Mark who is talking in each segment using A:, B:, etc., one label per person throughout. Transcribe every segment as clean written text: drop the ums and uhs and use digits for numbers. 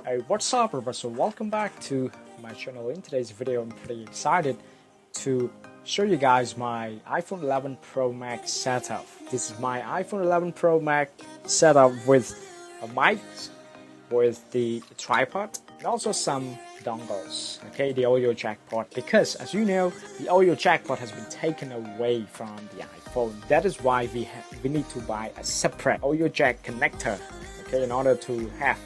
A: Hey, what's up, everybody? Welcome back to my channel. In today's video, I'm pretty excited to show you guys my iPhone 11 Pro Max setup. This is my iPhone 11 Pro Max setup with a mic, with the tripod, and also some dongles. Okay, the audio jack port, because as you know, the audio jack port has been taken away from the iPhone. That is why we need to buy a separate audio jack connector. Okay, in order to have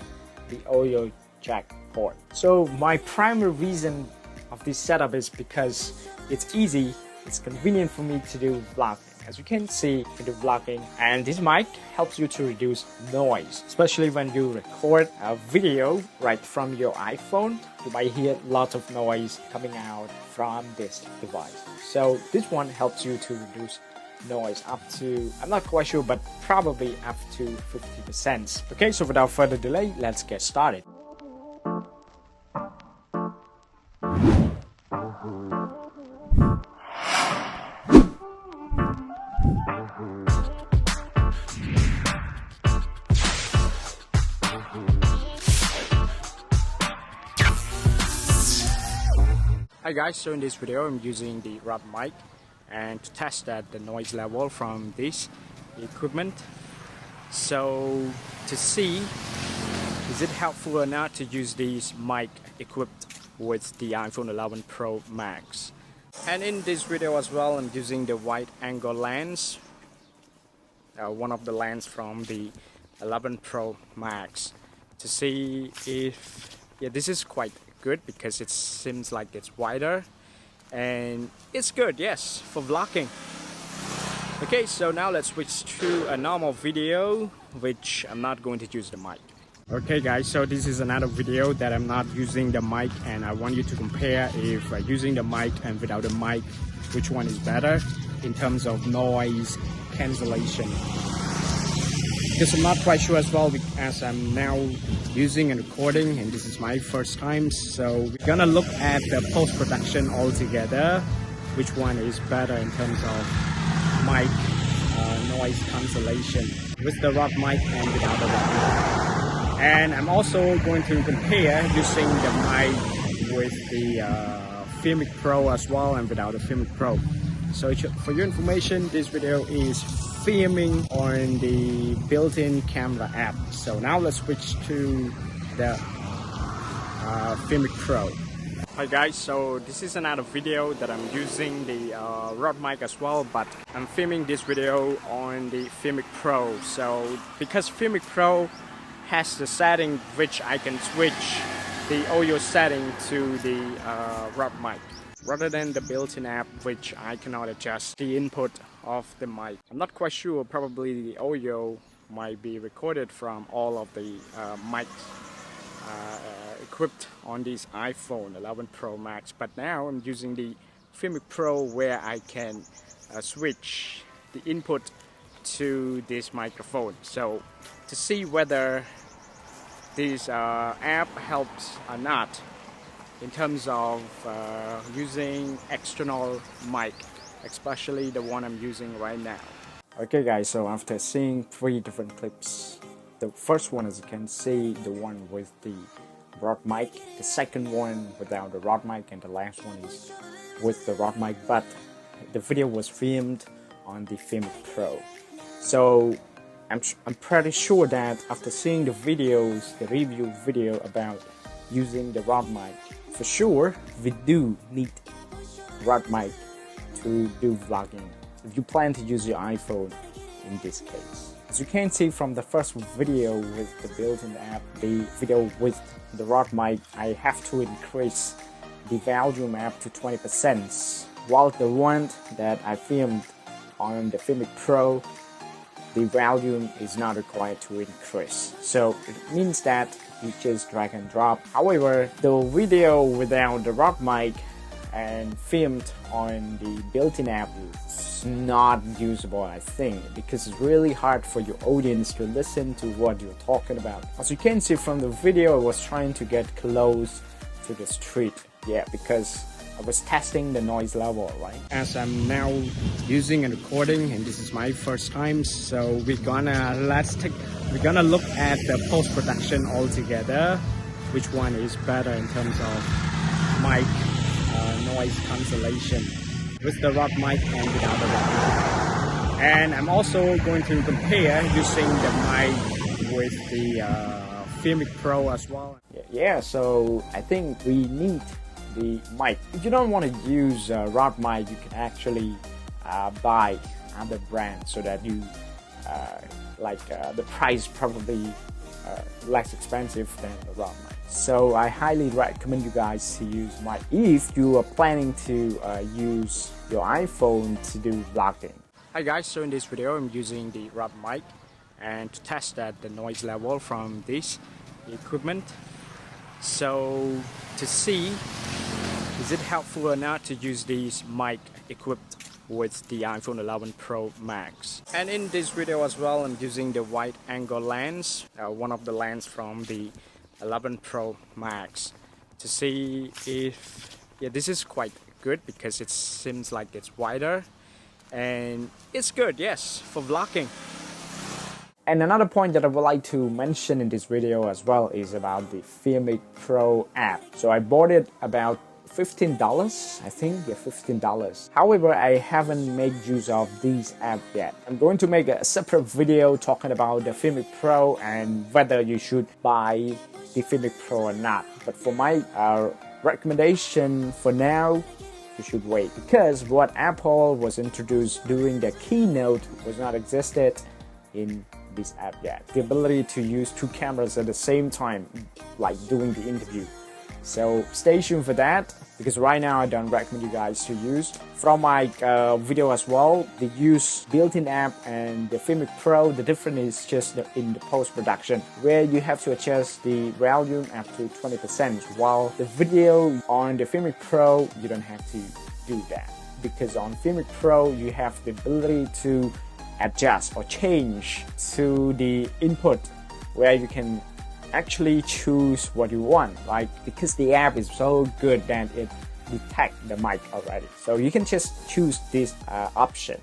A: the audio jack port. So my primary reason of this setup is because it's easy, it's convenient for me to do vlogging. As you can see, I do vlogging, and this mic helps you to reduce noise, especially when you record a video right from your iPhone. You might hear lots of noise coming out from this device. So this one helps you to reduce noise up to, I'm not quite sure, but probably up to 50%. Okay, so without further delay, let's get started. Hi guys, so in this video I'm using the Rode mic and to test that the noise level from this equipment. So to see is it helpful or not to use this mic equipped with the iPhone 11 Pro Max. And in this video as well, I'm using the wide angle lens, one of the lens from the 11 Pro Max, to see if this is quite good because it seems like it's wider and it's good, yes, for vlogging. Okay, so now let's switch to a normal video, which I'm not going to use the mic. Okay guys, so this is another video that I'm not using the mic, and I want you to compare if using the mic and without the mic, which one is better in terms of noise cancellation. Because I'm not quite sure as well, as I'm now using and recording, and this is my first time, so we're gonna look at the post-production altogether, which one is better in terms of mic noise cancellation with the Rode mic and without the Rode mic. And I'm also going to compare using the mic with the Filmic Pro as well and without the Filmic Pro. So for your information, this video is filming on the built-in camera app. So now let's switch to the Filmic Pro. Hi guys, so this is another video that I'm using the Rode mic as well, but I'm filming this video on the Filmic Pro. So because Filmic Pro has the setting which I can switch the audio setting to the Rode mic, rather than the built-in app which I cannot adjust the input of the mic. I'm not quite sure, probably the audio might be recorded from all of the mics equipped on this iPhone 11 Pro Max, but now I'm using the Filmic Pro where I can switch the input to this microphone. So to see whether this app helps or not in terms of using external mic, especially the one I'm using right now. Okay guys, so after seeing 3 different clips, the first one, as you can see, the one with the Rode mic, the second one without the Rode mic, and the last one is with the Rode mic, but the video was filmed on the Filmic Pro. So I'm pretty sure that after seeing the videos, the review video about using the Rode mic, for sure we do need Rode mic to do vlogging if you plan to use your iPhone in this case. As you can see from the first video with the built-in app, the video with the Rode mic, I have to increase the volume up to 20%, while the one that I filmed on the Filmic Pro, the volume is not required to increase. So it means that you just drag and drop. However, the video without the Rode mic and filmed on the built-in app is not usable, I think, because it's really hard for your audience to listen to what you're talking about. As you can see from the video, I was trying to get close to the street, because I was testing the noise level, right? As I'm now using and recording, and this is my first time, so we're gonna look at the post-production altogether, which one is better in terms of mic noise cancellation with the Rode mic and without the Rode mic. And I'm also going to compare using the mic with the Filmic Pro as well. Yeah, so I think we need the mic. If you don't want to use Rode mic, you can actually buy other brands so that you the price probably less expensive than the Rode mic. So I highly recommend you guys to use mic if you are planning to use your iPhone to do vlogging. Hi guys, so in this video I'm using the Rode mic and to test that the noise level from this equipment. So to see is it helpful or not to use this mic equipped with the iPhone 11 Pro Max. And in this video as well I'm using the wide angle lens, one of the lens from the 11 Pro Max, to see if this is quite good because it seems like it's wider and it's good, yes, for vlogging. And another point that I would like to mention in this video as well is about the Filmic Pro app. So I bought it about $15, I think, yeah, $15. However, I haven't made use of this app yet. I'm going to make a separate video talking about the Filmic Pro and whether you should buy the Filmic Pro or not. But for my recommendation for now, you should wait, because what Apple was introduced during the keynote was not existed in this app yet. The ability to use two cameras at the same time, like doing the interview. So stay tuned for that, because right now I don't recommend you guys to use. From my video as well, the use built-in app and the Filmic Pro, the difference is just in the post-production, where you have to adjust the volume up to 20%, while the video on the Filmic Pro, you don't have to do that. Because on Filmic Pro, you have the ability to adjust or change to the input, where you can actually choose what you want, like, because the app is so good that it detects the mic already, so you can just choose this option.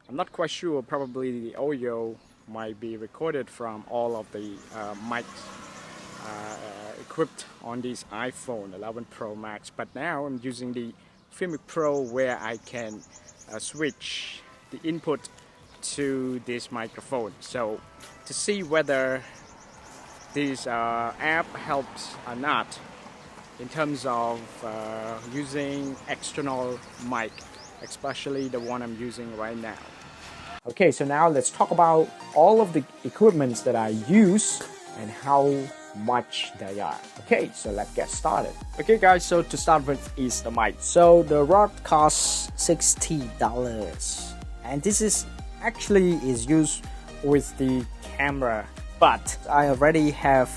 A: I'm not quite sure, probably the audio might be recorded from all of the mics equipped on this iPhone 11 Pro Max, but now I'm using the Filmic Pro where I can switch the input to this microphone. So to see whether this app helps or not in terms of using external mic, especially the one I'm using right now. Okay, so now let's talk about all of the equipments that I use and how much they are. Okay, so let's get started. Okay guys, so to start with is the mic. So the Rode costs $60, and this is actually used with the camera, but I already have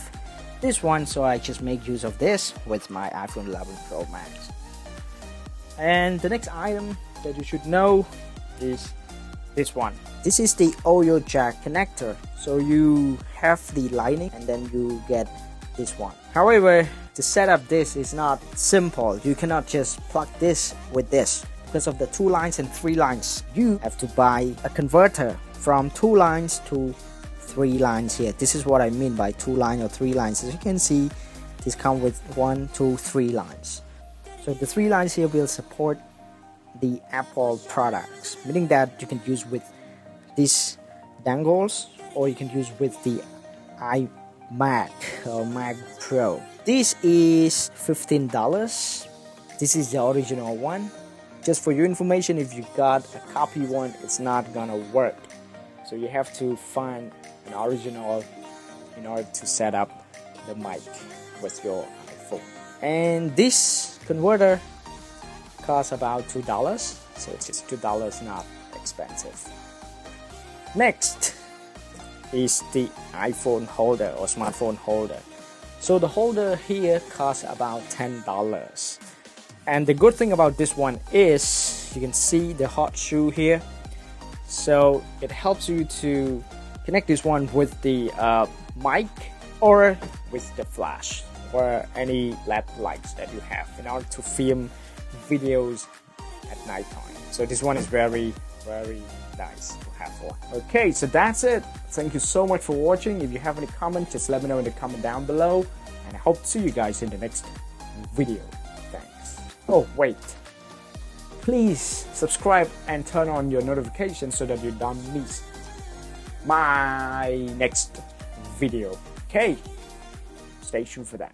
A: this one, so I just make use of this with my iPhone 11 Pro Max. And the next item that you should know is this one. This is the audio jack connector. So you have the lightning and then you get this one. However, to set up this is not simple. You cannot just plug this with this. Because of the 2 lines and 3 lines, you have to buy a converter from 2 lines to 3 lines here. This is what I mean by 2 lines or 3 lines. As you can see, this comes with 1, 2, 3 lines. So the 3 lines here will support the Apple products, meaning that you can use with these dangles or you can use with the iMac or Mac Pro. This is $15. This is the original one. Just for your information, if you got a copy one, it's not gonna work. So you have to find an original in order to set up the mic with your iPhone. And this converter costs about $2, so it's just $2, not expensive. Next is the iPhone holder or smartphone holder. So the holder here costs about $10. And the good thing about this one is you can see the hot shoe here. So it helps you to connect this one with the mic or with the flash or any LED lights that you have in order to film videos at night time. So this one is very nice to have one. Okay, so that's it. Thank you so much for watching. If you have any comments, just let me know in the comment down below. and I hope to see you guys in the next video. Thanks. Oh wait, please subscribe and turn on your notifications so that you don't miss my next video. Okay, stay tuned for that.